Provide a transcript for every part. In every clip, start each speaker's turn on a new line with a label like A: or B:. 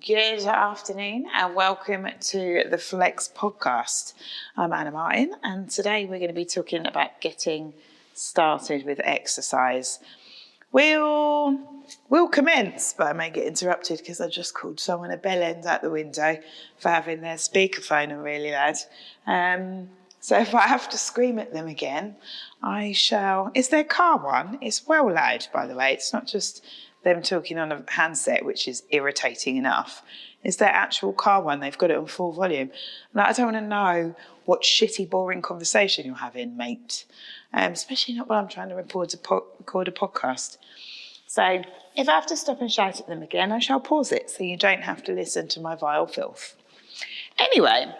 A: Good afternoon and welcome to the Flex podcast. I'm Anna Martin and today we're going to be talking about getting started with exercise. We'll commence, but I may get interrupted because I just called someone a bell end out the window for having their speakerphone on really loud. So if I have to scream at them again, I shall. Is their car one? It's well loud, by the way. It's not just them talking on a handset, which is irritating enough. It's their actual car one. They've got it on full volume. Like, I don't want to know what shitty, boring conversation you're having, mate. Especially not while I'm trying to record a podcast. So if I have to stop and shout at them again, I shall pause it so you don't have to listen to my vile filth. Anyway,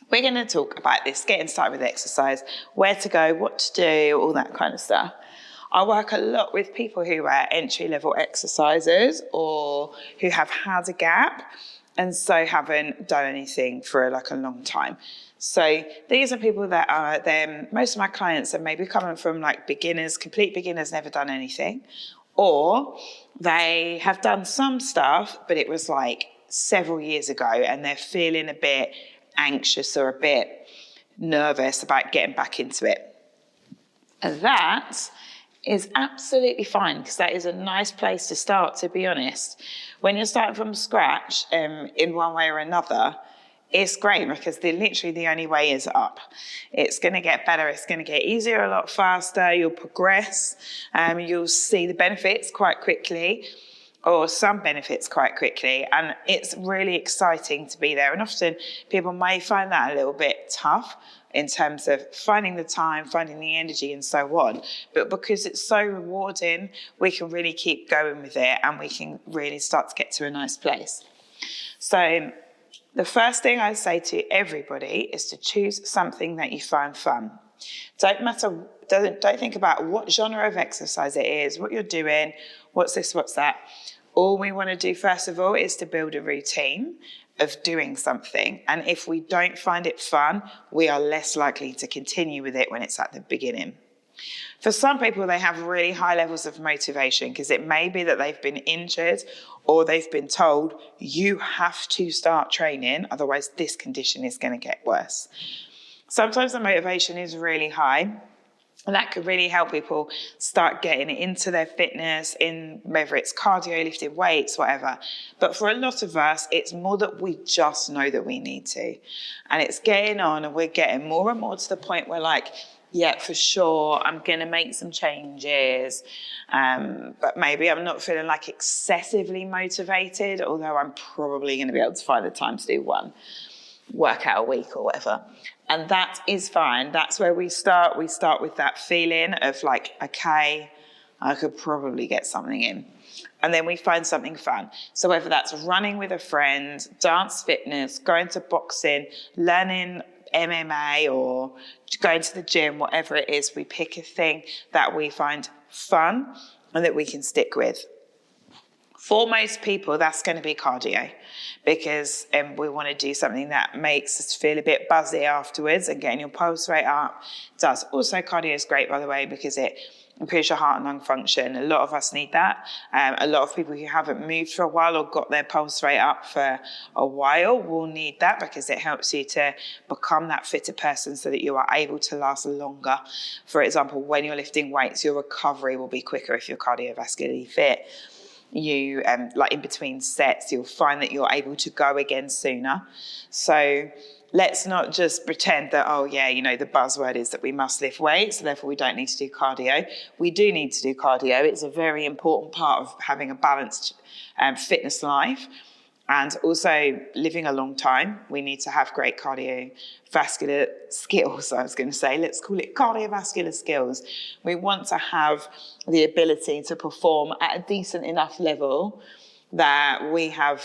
A: we're going to talk about this, getting started with exercise, where to go, what to do, all that kind of stuff. I work a lot with people who are entry-level exercisers or who have had a gap and so haven't done anything for a long time. So these are people that are most of my clients are maybe coming from beginners, complete beginners, never done anything, or they have done some stuff, but it was several years ago and they're feeling a bit anxious or a bit nervous about getting back into it. And that is absolutely fine because that is a nice place to start, to be honest. When you're starting from scratch in one way or another, it's great because literally the only way is up. It's going to get better. It's going to get easier a lot faster. You'll progress. You'll see the benefits quite quickly, or some benefits quite quickly. And it's really exciting to be there. And often people may find that a little bit tough in terms of finding the time, finding the energy and so on. But because it's so rewarding, we can really keep going with it and we can really start to get to a nice place. So the first thing I say to everybody is to choose something that you find fun. Don't think about what genre of exercise it is, what you're doing, what's this, what's that. All we want to do first of all is to build a routine of doing something. And if we don't find it fun, we are less likely to continue with it when it's at the beginning. For some people, they have really high levels of motivation because it may be that they've been injured or they've been told, you have to start training, otherwise this condition is going to get worse. Sometimes the motivation is really high. And that could really help people start getting into their fitness, in whether it's cardio, lifting weights, whatever. But for a lot of us, it's more that we just know that we need to. And it's getting on and we're getting more and more to the point where yeah, for sure, I'm going to make some changes. But maybe I'm not feeling excessively motivated, although I'm probably going to be able to find the time to do one workout a week or whatever. And that is fine. That's where we start. We start with that feeling of okay, I could probably get something in. And then we find something fun. So whether that's running with a friend, dance fitness, going to boxing, learning MMA or going to the gym, whatever it is, we pick a thing that we find fun and that we can stick with. For most people, that's going to be cardio because we want to do something that makes us feel a bit buzzy afterwards and getting your pulse rate up. It does. Also, cardio is great, by the way, because it improves your heart and lung function. A lot of us need that. A lot of people who haven't moved for a while or got their pulse rate up for a while will need that because it helps you to become that fitter person so that you are able to last longer. For example, when you're lifting weights, your recovery will be quicker if you're cardiovascularly fit. You in between sets, you'll find that you're able to go again sooner. So let's not just pretend that, the buzzword is that we must lift weights, so therefore we don't need to do cardio. We do need to do cardio. It's a very important part of having a balanced fitness life. And also living a long time, we need to have great cardiovascular skills. I was going to say, let's call it cardiovascular skills. We want to have the ability to perform at a decent enough level that we have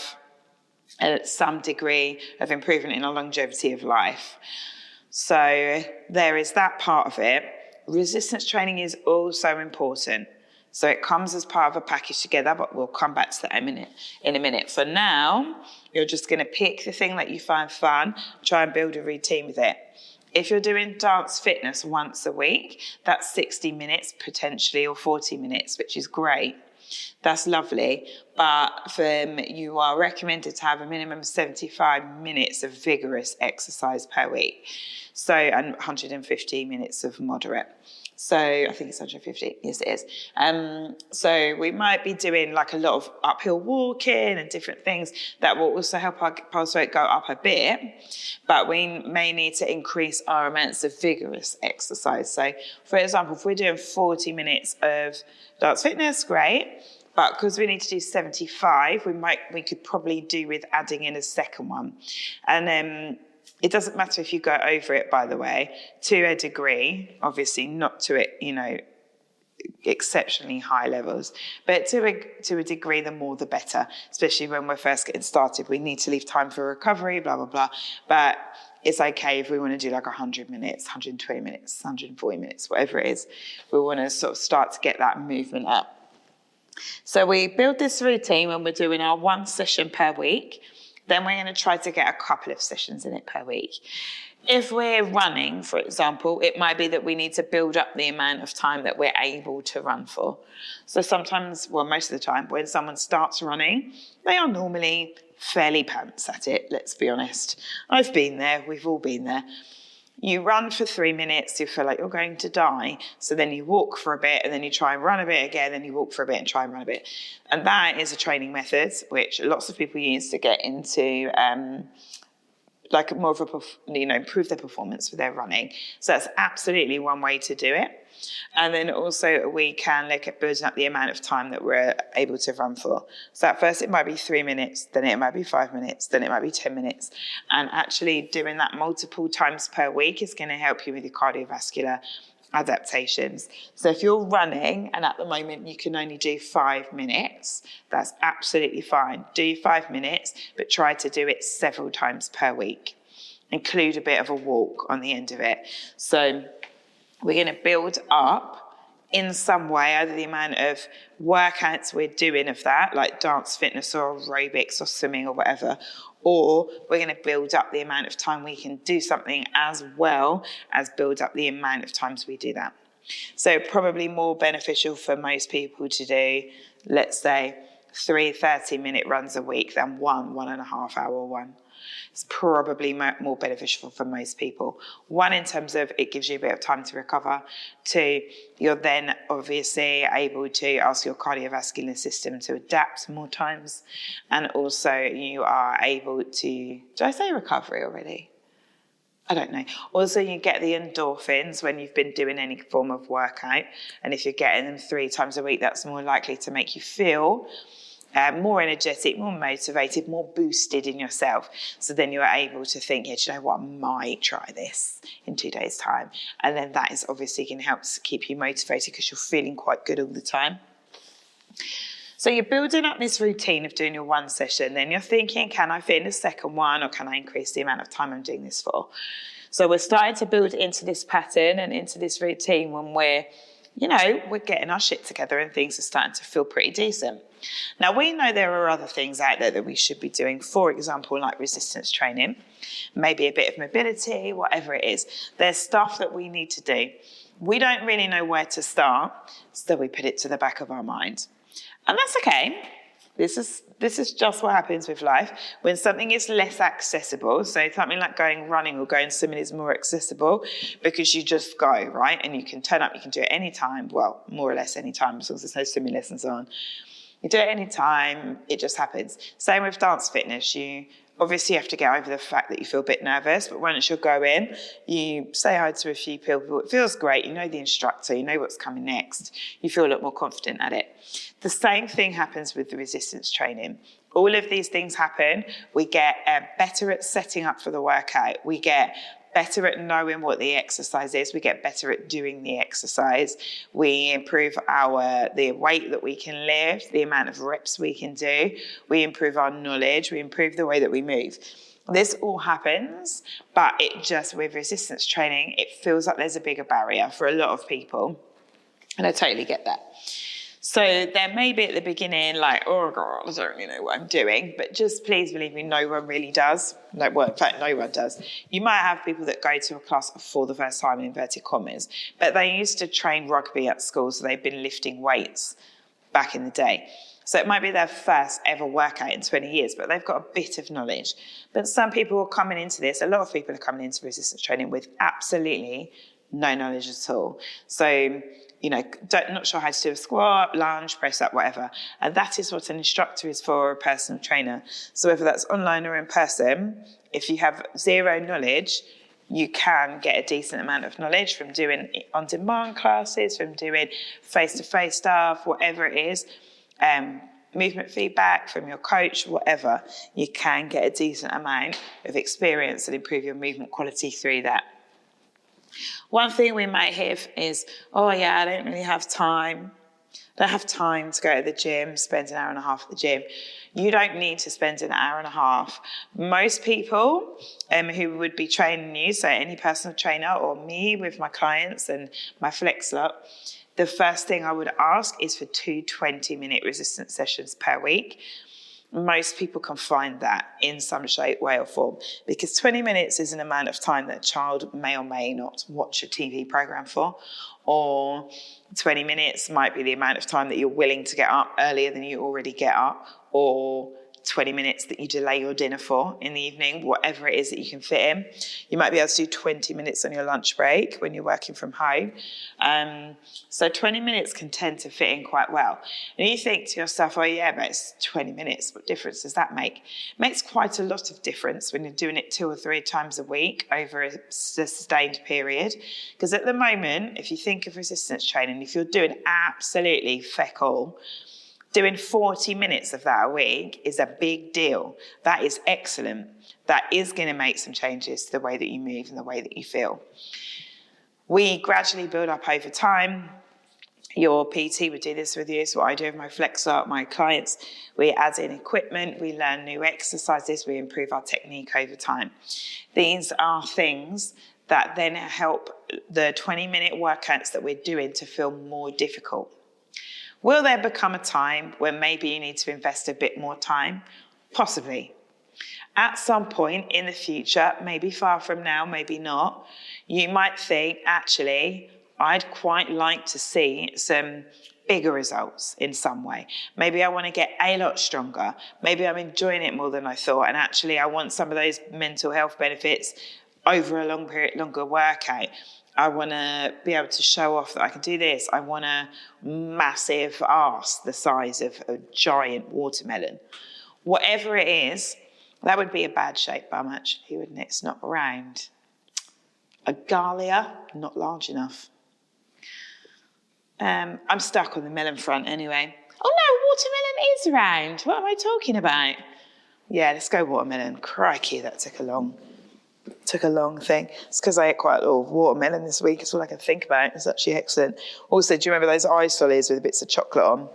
A: some degree of improvement in our longevity of life. So there is that part of it. Resistance training is also important. So it comes as part of a package together, but we'll come back to that in a minute. For now, you're just going to pick the thing that you find fun, try and build a routine with it. If you're doing dance fitness once a week, that's 60 minutes potentially or 40 minutes, which is great. that's lovely. But you are recommended to have a minimum of 75 minutes of vigorous exercise per week. So, and 150 minutes of moderate. So I think it's 150. Yes, it is. So we might be doing like a lot of uphill walking and different things that will also help our pulse rate go up a bit. But we may need to increase our amounts of vigorous exercise. So, for example, if we're doing 40 minutes of dance fitness, great. But because we need to do 75, we could probably do with adding in a second one. And then it doesn't matter if you go over it, by the way, to a degree, obviously not to it, exceptionally high levels, but to a degree, the more the better, especially when we're first getting started. We need to leave time for recovery, blah, blah, blah. But it's okay if we want to do like 100 minutes, 120 minutes, 140 minutes, whatever it is. We want to sort of start to get that movement up. So we build this routine when we're doing our 1 session per week. Then we're going to try to get a couple of sessions in it per week. If we're running, for example, it might be that we need to build up the amount of time that we're able to run for. So sometimes, well, most of the time, when someone starts running, they are normally fairly pants at it, let's be honest. I've been there, we've all been there. You run for 3 minutes, you feel like you're going to die. So then you walk for a bit and then you try and run a bit again, then you walk for a bit and try and run a bit. And that is a training method, which lots of people use to get into like more of a, improve their performance with their running. So that's absolutely one way to do it. And then also we can look at building up the amount of time that we're able to run for. So at first it might be 3 minutes, then it might be 5 minutes, then it might be 10 minutes. And actually doing that multiple times per week is going to help you with your cardiovascular adaptations. So if you're running and at the moment you can only do 5 minutes, that's absolutely fine. Do 5 minutes, but try to do it several times per week. Include a bit of a walk on the end of it. So we're going to build up in some way either the amount of workouts we're doing of that, like dance fitness or aerobics or swimming or whatever, or we're going to build up the amount of time we can do something as well as build up the amount of times we do that. So probably more beneficial for most people to do, let's say, 3 30-minute runs a week than 1.5 hour one. It's probably more beneficial for most people. 1, in terms of it gives you a bit of time to recover. 2, you're then obviously able to ask your cardiovascular system to adapt more times. And also you are able to, did I say recovery already? I don't know. Also, you get the endorphins when you've been doing any form of workout. And if you're getting them 3 times a week, that's more likely to make you feel more energetic, more motivated, more boosted in yourself. So then you're able to think, yeah, do you know what, I might try this in 2 days' time. And then that is obviously going to help to keep you motivated because you're feeling quite good all the time. So you're building up this routine of doing your 1 session. Then you're thinking, can I fit in a second one or can I increase the amount of time I'm doing this for? So we're starting to build into this pattern and into this routine when we're getting our shit together and things are starting to feel pretty decent. Now, we know there are other things out there that we should be doing, for example, like resistance training, maybe a bit of mobility, whatever it is. There's stuff that we need to do. We don't really know where to start, so we put it to the back of our mind. And that's okay. This is just what happens with life. When something is less accessible, so something like going running or going swimming is more accessible because you just go, right? And you can turn up, you can do it any time, well, more or less any time, as long as there's no swimming lessons on. You do it any time, it just happens. Same with dance fitness. You obviously have to get over the fact that you feel a bit nervous, but once you're going, you say hi to a few people. It feels great. You know the instructor, you know what's coming next. You feel a lot more confident at it. The same thing happens with the resistance training. All of these things happen. We get better at setting up for the workout. We get better at knowing what the exercise is. We get better at doing the exercise. We improve the weight that we can lift, the amount of reps we can do. We improve our knowledge. We improve the way that we move. This all happens, but with resistance training, it feels like there's a bigger barrier for a lot of people. And I totally get that. So there may be at the beginning like, oh God, I don't really know what I'm doing, but just please believe me, no one really does. No one does. You might have people that go to a class for the first time in inverted commas, but they used to train rugby at school, so they've been lifting weights back in the day. So it might be their first ever workout in 20 years, but they've got a bit of knowledge. But some people are coming into this, a lot of people are coming into resistance training with absolutely no knowledge at all. So, not sure how to do a squat, lunge, press up, whatever. And that is what an instructor is for, or a personal trainer. So whether that's online or in person, if you have zero knowledge, you can get a decent amount of knowledge from doing on-demand classes, from doing face-to-face stuff, whatever it is, movement feedback from your coach, whatever. You can get a decent amount of experience and improve your movement quality through that. One thing we might hear is, I don't really have time. I don't have time to go to the gym, spend an hour and a half at the gym. You don't need to spend an hour and a half. Most people who would be training you, so any personal trainer or me with my clients and my flex lot, the first thing I would ask is for 2 20-minute resistance sessions per week. Most people can find that in some shape, way or form, because 20 minutes is an amount of time that a child may or may not watch a TV program for, or 20 minutes might be the amount of time that you're willing to get up earlier than you already get up, or 20 minutes that you delay your dinner for in the evening, whatever it is that you can fit in. You might be able to do 20 minutes on your lunch break when you're working from home. So 20 minutes can tend to fit in quite well. And you think to yourself, but it's 20 minutes. What difference does that make? It makes quite a lot of difference when you're doing it 2 or 3 times a week over a sustained period. Because at the moment, if you think of resistance training, if you're doing absolutely feck all, doing 40 minutes of that a week is a big deal. That is excellent. That is going to make some changes to the way that you move and the way that you feel. We gradually build up over time. Your PT would do this with you. It's what I do with my FlexArt, my clients. We add in equipment, we learn new exercises, we improve our technique over time. These are things that then help the 20-minute workouts that we're doing to feel more difficult. Will there become a time where maybe you need to invest a bit more time? Possibly. At some point in the future, maybe far from now, maybe not, you might think, actually, I'd quite like to see some bigger results in some way. Maybe I want to get a lot stronger. Maybe I'm enjoying it more than I thought. And actually, I want some of those mental health benefits over a longer workout. I want to be able to show off that I can do this. I want a massive arse the size of a giant watermelon. Whatever it is, that would be a bad shape bum, actually, wouldn't it? It's not round. A Galia, not large enough. I'm stuck on the melon front anyway. Oh no, watermelon is round. What am I talking about? Yeah, let's go watermelon. Crikey, that took a long thing. It's because I ate quite a lot of watermelon this week. It's all I can think about. It's actually excellent. Also, do you remember those ice lollies with bits of chocolate on?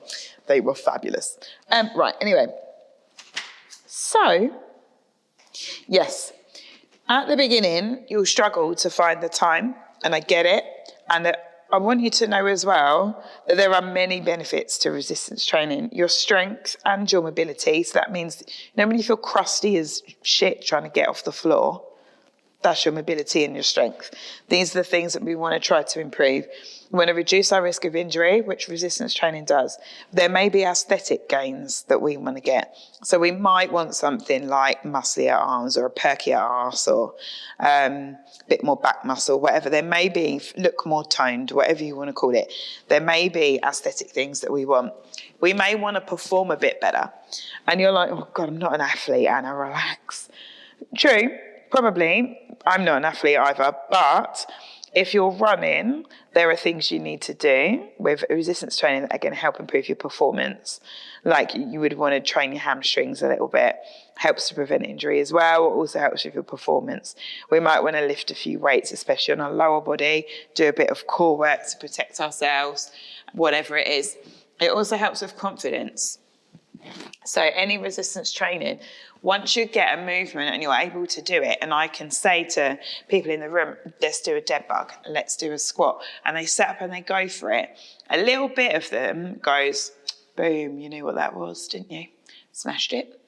A: They were fabulous. Right, anyway. So, yes, at the beginning, you'll struggle to find the time, and I get it. And I want you to know as well that there are many benefits to resistance training. Your strength and your mobility. So that means, when you feel crusty as shit trying to get off the floor, that's your mobility and your strength. These are the things that we want to try to improve. We want to reduce our risk of injury, which resistance training does. There may be aesthetic gains that we want to get. So we might want something like musclier arms or a perkier arse or a bit more back muscle, whatever. There may be, look more toned, whatever you want to call it. There may be aesthetic things that we want. We may want to perform a bit better. And you're like, oh God, I'm not an athlete, Anna, relax. True. Probably, I'm not an athlete either, but if you're running, there are things you need to do with resistance training that are going to help improve your performance. Like you would want to train your hamstrings a little bit. Helps to prevent injury as well. It also helps with your performance. We might want to lift a few weights, especially on our lower body, do a bit of core work to protect ourselves, whatever it is. It also helps with confidence. So any resistance training, once you get a movement and you're able to do it, and I can say to people in the room, let's do a dead bug, let's do a squat, and they set up and they go for it, a little bit of them goes, boom, you knew what that was, didn't you? Smashed it.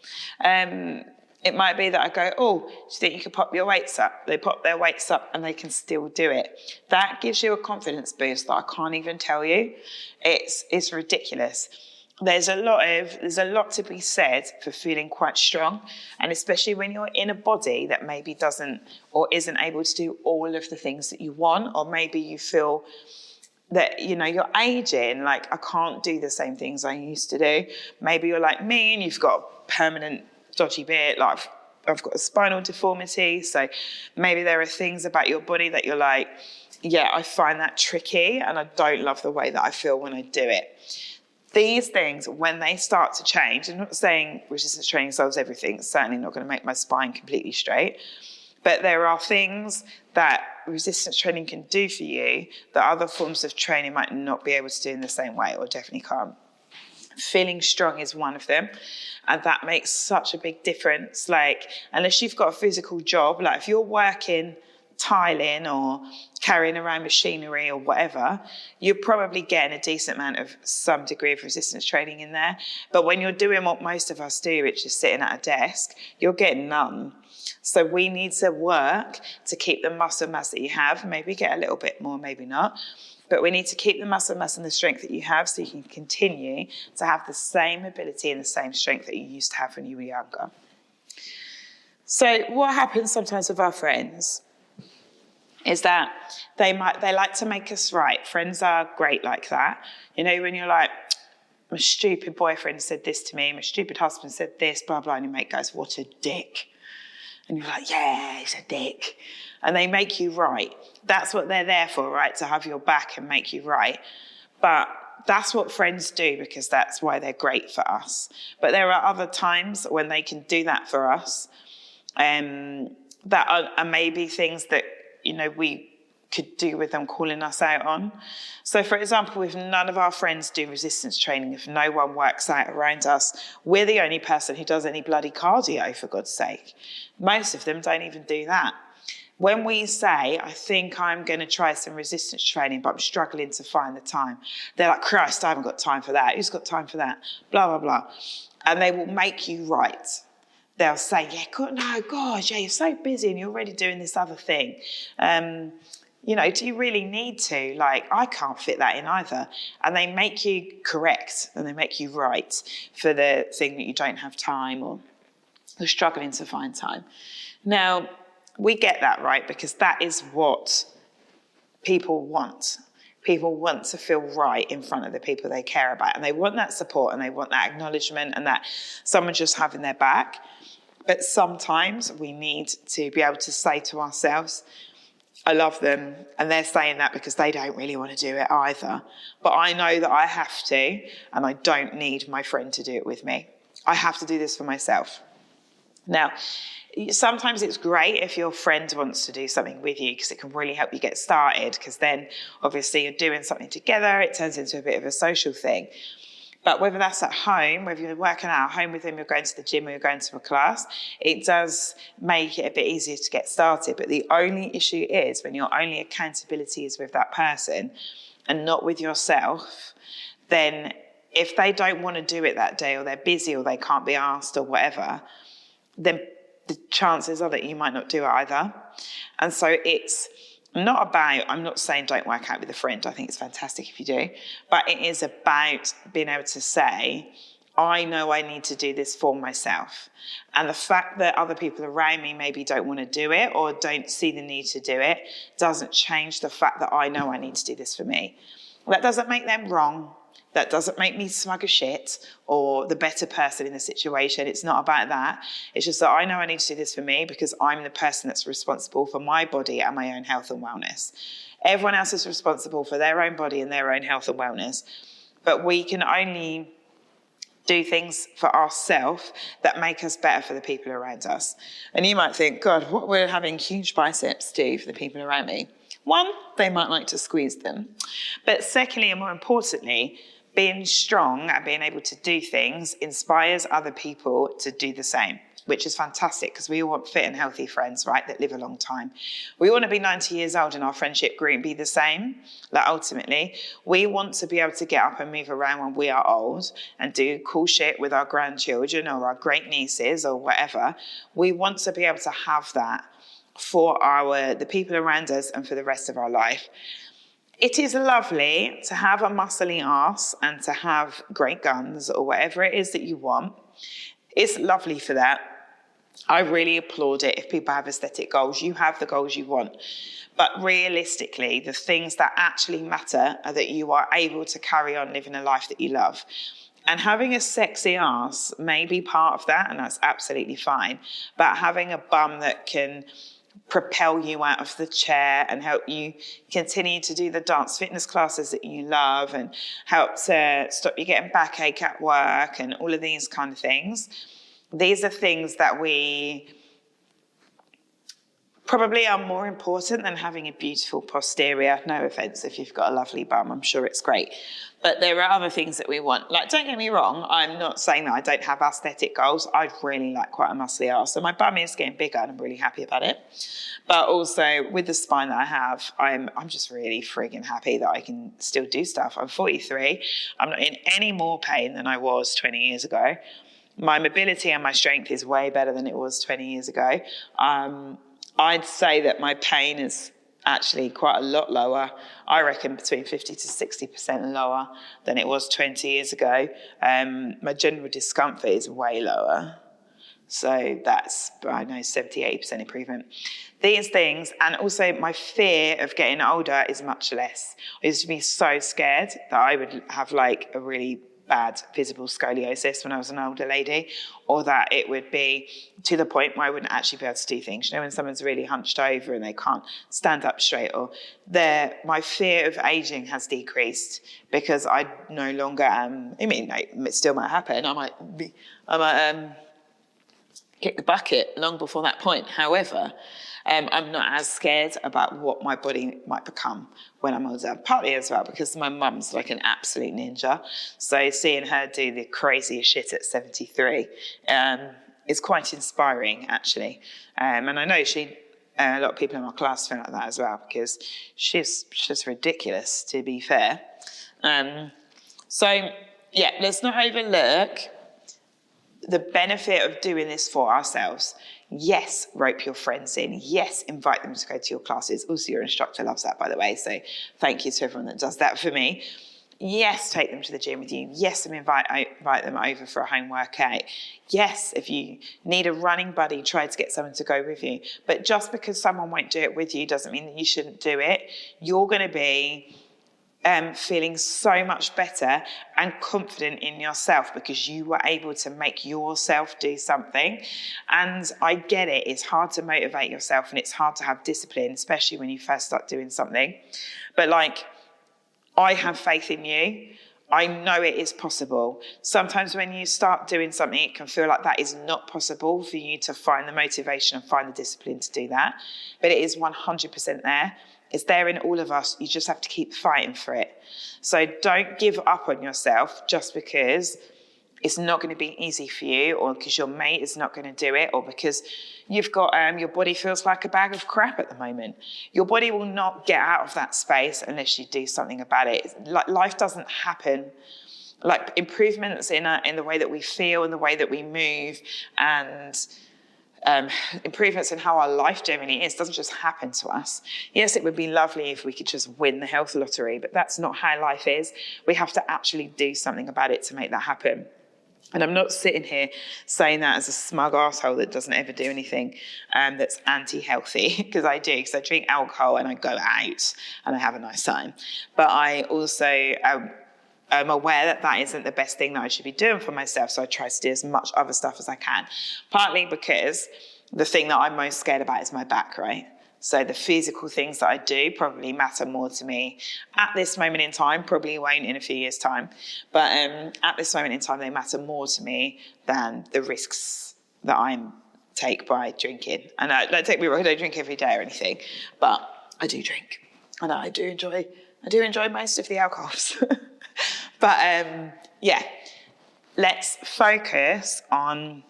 A: It might be that I go, oh, do you think you could pop your weights up? They pop their weights up and they can still do it. That gives you a confidence boost that I can't even tell you. It's ridiculous. there's a lot to be said for feeling quite strong, and especially when you're in a body that maybe doesn't or isn't able to do all of the things that you want, or maybe you feel that, you're aging, like, I can't do the same things I used to do. Maybe you're like me and you've got a permanent dodgy bit, like I've got a spinal deformity, so maybe there are things about your body that you're like, yeah, I find that tricky and I don't love the way that I feel when I do it. These things, when they start to change, I'm not saying resistance training solves everything, it's certainly not going to make my spine completely straight, but there are things that resistance training can do for you that other forms of training might not be able to do in the same way, or definitely can't. Feeling strong is one of them, and that makes such a big difference. Like, unless you've got a physical job, like if you're working tiling or carrying around machinery or whatever, you're probably getting a decent amount of some degree of resistance training in there. But when you're doing what most of us do, which is sitting at a desk, you're getting none. So we need to work to keep the muscle mass that you have, maybe get a little bit more, maybe not, but we need to keep the muscle mass and the strength that you have so you can continue to have the same ability and the same strength that you used to have when you were younger. So what happens sometimes with our friends is that they like to make us right. Friends are great like that. When you're like, my stupid boyfriend said this to me, my stupid husband said this, blah, blah, and your mate goes, what a dick. And you're like, yeah, he's a dick. And they make you right. That's what they're there for, right? To have your back and make you right. But that's what friends do, because that's why they're great for us. But there are other times when they can do that for us, that are maybe things that, we could do with them calling us out on. So, for example, if none of our friends do resistance training, if no one works out around us, we're the only person who does any bloody cardio, for God's sake. Most of them don't even do that. When we say, I think I'm going to try some resistance training, but I'm struggling to find the time, they're like, Christ, I haven't got time for that. Who's got time for that? Blah, blah, blah. And they will make you right. They'll say, yeah, God, no, gosh, yeah, you're so busy and you're already doing this other thing. Do you really need to? Like, I can't fit that in either. And they make you correct and they make you right for the thing that you don't have time or you're struggling to find time. Now, we get that, right? Because that is what people want. People want to feel right in front of the people they care about. And they want that support and they want that acknowledgement and that someone just having their back. But sometimes we need to be able to say to ourselves, I love them, and they're saying that because they don't really want to do it either. But I know that I have to, and I don't need my friend to do it with me. I have to do this for myself. Now, sometimes it's great if your friend wants to do something with you because it can really help you get started, because then obviously you're doing something together, it turns into a bit of a social thing. But whether that's at home, whether you're working out at home with them, you're going to the gym or you're going to a class, it does make it a bit easier to get started. But the only issue is when your only accountability is with that person and not with yourself, then if they don't want to do it that day or they're busy or they can't be asked or whatever, then the chances are that you might not do it either. And so it's not about, I'm not saying don't work out with a friend. I think it's fantastic if you do. But it is about being able to say, I know I need to do this for myself. And the fact that other people around me maybe don't want to do it or don't see the need to do it doesn't change the fact that I know I need to do this for me. That doesn't make them wrong. That doesn't make me smug as shit or the better person in the situation. It's not about that. It's just that I know I need to do this for me because I'm the person that's responsible for my body and my own health and wellness. Everyone else is responsible for their own body and their own health and wellness. But we can only do things for ourselves that make us better for the people around us. And you might think, God, what would having huge biceps do for the people around me? One, they might like to squeeze them. But secondly, and more importantly, being strong and being able to do things inspires other people to do the same, which is fantastic because we all want fit and healthy friends, right, that live a long time. We want to be 90 years old and our friendship group be the same. Like ultimately, we want to be able to get up and move around when we are old and do cool shit with our grandchildren or our great nieces or whatever. We want to be able to have that for the people around us and for the rest of our life. it is lovely to have a muscly arse and to have great guns or whatever it is that you want. It's lovely for that. I really applaud it if people have aesthetic goals. You have the goals you want. But realistically, the things that actually matter are that you are able to carry on living a life that you love. And having a sexy ass may be part of that, and that's absolutely fine. But having a bum that can propel you out of the chair and help you continue to do the dance fitness classes that you love and help to stop you getting backache at work and all of these kind of things. These are things that we probably are more important than having a beautiful posterior. No offense if you've got a lovely bum, I'm sure it's great. But there are other things that we want. Like, don't get me wrong, I'm not saying that I don't have aesthetic goals. I'd really like quite a muscly arse. So my bum is getting bigger and I'm really happy about it. But also with the spine that I have, I'm just really frigging happy that I can still do stuff. I'm 43. I'm not in any more pain than I was 20 years ago. My mobility and my strength is way better than it was 20 years ago. I'd say that my pain is actually quite a lot lower. I reckon between 50 to 60% lower than it was 20 years ago. My general discomfort is way lower. So that's, I know, 70, 80% improvement. These things, and also my fear of getting older is much less. I used to be so scared that I would have like a really bad visible scoliosis when I was an older lady, or that it would be to the point where I wouldn't actually be able to do things. You know, when someone's really hunched over and they can't stand up straight, or my fear of aging has decreased because I no longer am. I mean, it still might happen. I might kick the bucket long before that point. However, I'm not as scared about what my body might become when I'm older. Partly as well because my mum's like an absolute ninja. So seeing her do the craziest shit at 73 is quite inspiring, actually. And I know a lot of people in my class feel like that as well because she's just ridiculous, to be fair. So, yeah, let's not overlook the benefit of doing this for ourselves. Yes, rope your friends in. Yes, invite them to go to your classes. Also, your instructor loves that, by the way. So thank you to everyone that does that for me. Yes, take them to the gym with you. Yes, invite them over for a home workout. Yes, if you need a running buddy, try to get someone to go with you. But just because someone won't do it with you doesn't mean that you shouldn't do it. You're going to be feeling so much better and confident in yourself because you were able to make yourself do something. And I get it, it's hard to motivate yourself and it's hard to have discipline, especially when you first start doing something. But like, I have faith in you. I know it is possible. Sometimes when you start doing something, it can feel like that is not possible for you to find the motivation and find the discipline to do that. But it is 100% there. It's there in all of us. You just have to keep fighting for it. So don't give up on yourself just because it's not going to be easy for you, or because your mate is not going to do it, or because you've got your body feels like a bag of crap at the moment. Your body will not get out of that space unless you do something about it. Like, life doesn't happen. Like, improvements in the way that we feel and the way that we move, and improvements in how our life generally is, doesn't just happen to us. Yes, it would be lovely if we could just win the health lottery, but that's not how life is. We have to actually do something about it to make that happen. And I'm not sitting here saying that as a smug arsehole that doesn't ever do anything that's anti-healthy, because I do, because I drink alcohol and I go out and I have a nice time. But I also I'm aware that that isn't the best thing that I should be doing for myself, so I try to do as much other stuff as I can. Partly because the thing that I'm most scared about is my back, right? So the physical things that I do probably matter more to me at this moment in time, probably won't in a few years' time. But at this moment in time, they matter more to me than the risks that I take by drinking. And don't take me wrong, I don't drink every day or anything, but I do drink. And I do enjoy most of the alcohols. But yeah, let's focus on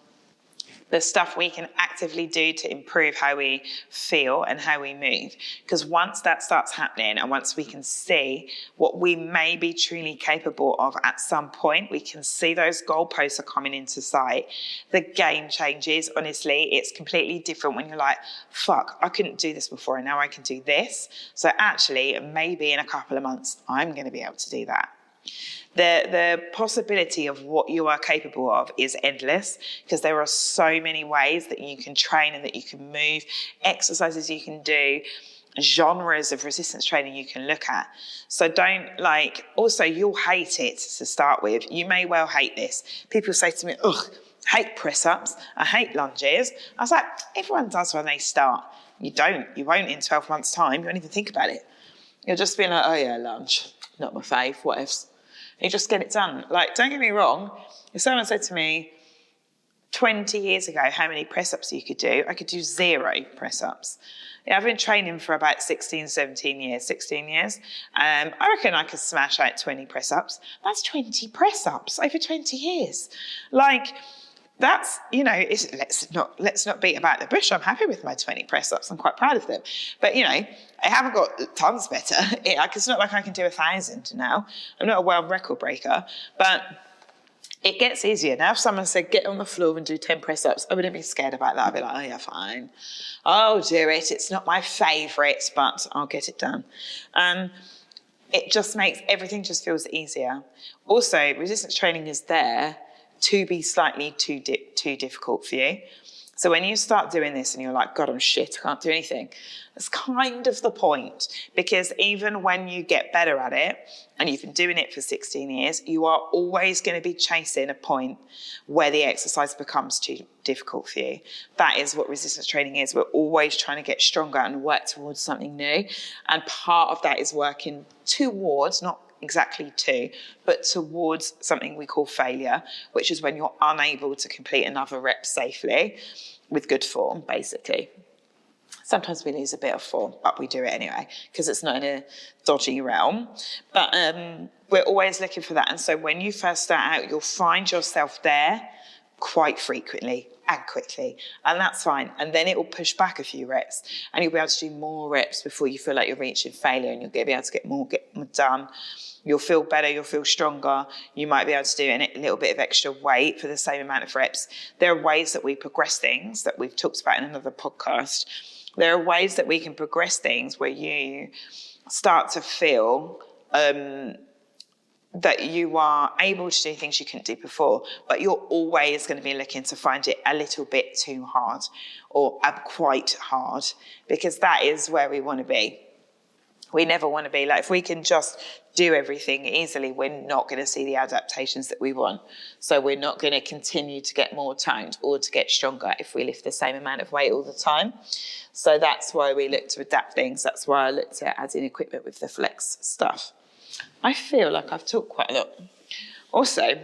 A: the stuff we can actively do to improve how we feel and how we move. Because once that starts happening and once we can see what we may be truly capable of at some point, we can see those goalposts are coming into sight, the game changes. Honestly, it's completely different when you're like, fuck, I couldn't do this before and now I can do this. So actually, maybe in a couple of months, I'm going to be able to do that. The possibility of what you are capable of is endless, because there are so many ways that you can train and that you can move, exercises you can do, genres of resistance training you can look at. So don't also you'll hate it to start with. You may well hate this. People say to me, ugh, hate press-ups, I hate lunges. I was like, everyone does when they start. You won't in 12 months' time. You won't even think about it. You'll just be like, oh yeah, lunge, not my fave, what ifs. You just get it done. Don't get me wrong, if someone said to me 20 years ago how many press-ups you could do, I could do 0 press-ups. Yeah, I've been training for about 16 years. I reckon I could smash out 20 press-ups. That's 20 press-ups over 20 years. That's, let's not beat about the bush. I'm happy with my 20 press-ups. I'm quite proud of them. But, I haven't got tons better. It's not like I can do 1,000 now. I'm not a world record breaker, but it gets easier. Now, if someone said, get on the floor and do 10 press-ups, I wouldn't be scared about that. I'd be like, oh, yeah, fine. I'll do it. It's not my favourite, but I'll get it done. It just makes everything just feels easier. Also, resistance training is there to be slightly too difficult for you. So when you start doing this and you're like, God, I'm shit, I can't do anything, that's kind of the point. Because even when you get better at it, and you've been doing it for 16 years, you are always going to be chasing a point where the exercise becomes too difficult for you. That is what resistance training is. We're always trying to get stronger and work towards something new. And part of that is working towards, not exactly to, but towards something we call failure, which is when you're unable to complete another rep safely with good form, basically. Sometimes we lose a bit of form, but we do it anyway, because it's not in a dodgy realm. But we're always looking for that. And so when you first start out, you'll find yourself there quite frequently and quickly, and that's fine. And then it will push back a few reps, and you'll be able to do more reps before you feel like you're reaching failure, and you'll be able to get more done. You'll feel better, you'll feel stronger. You might be able to do a little bit of extra weight for the same amount of reps. There are ways that we progress things that we've talked about in another podcast. There are ways that we can progress things where you start to feel that you are able to do things you couldn't do before, but you're always going to be looking to find it a little bit too hard or quite hard, because that is where we want to be. We never want to be if we can just do everything easily, we're not going to see the adaptations that we want. So we're not going to continue to get more toned or to get stronger if we lift the same amount of weight all the time. So that's why we look to adapt things. That's why I looked at adding equipment with the flex stuff. I feel like I've talked quite a lot. Also,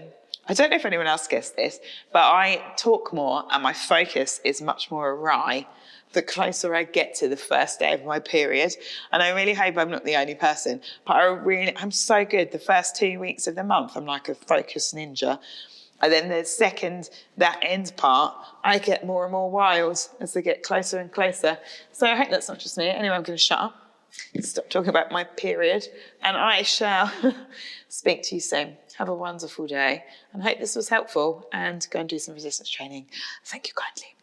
A: I don't know if anyone else guessed this, but I talk more and my focus is much more awry the closer I get to the first day of my period. And I really hope I'm not the only person, but I'm so good. The first 2 weeks of the month, I'm like a focus ninja. And then the second, that end part, I get more and more wild as they get closer and closer. So I hope that's not just me. Anyway, I'm going to shut up, stop talking about my period, and I shall speak to you soon. Have a wonderful day, and hope this was helpful, and go and do some resistance training. Thank you kindly.